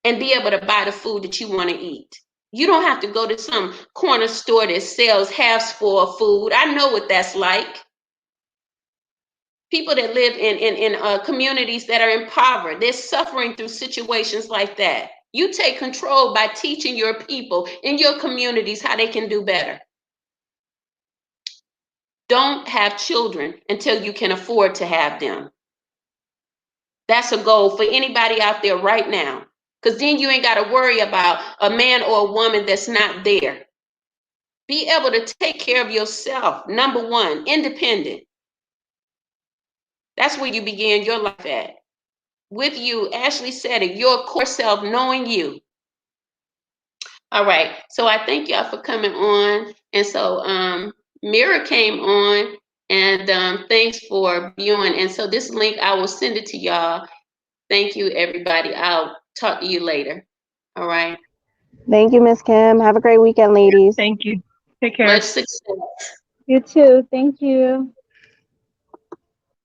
and be able to buy the food that you want to eat. You don't have to go to some corner store that sells half-spoiled food. I know what that's like. People that live in communities that are impoverished, they're suffering through situations like that. You take control by teaching your people in your communities how they can do better. Don't have children until you can afford to have them. That's a goal for anybody out there right now, because then you ain't got to worry about a man or a woman that's not there. Be able to take care of yourself. Number one, independent. That's where you begin your life at. With you, Ashley said it, your core self, knowing you. All right, so I thank y'all for coming on. And so Mira came on, and thanks for viewing. And so this link, I will send it to y'all. Thank you, everybody. I'll talk to you later. All right. Thank you, Miss Kim. Have a great weekend, ladies. Thank you. Take care. Much success. You too. Thank you.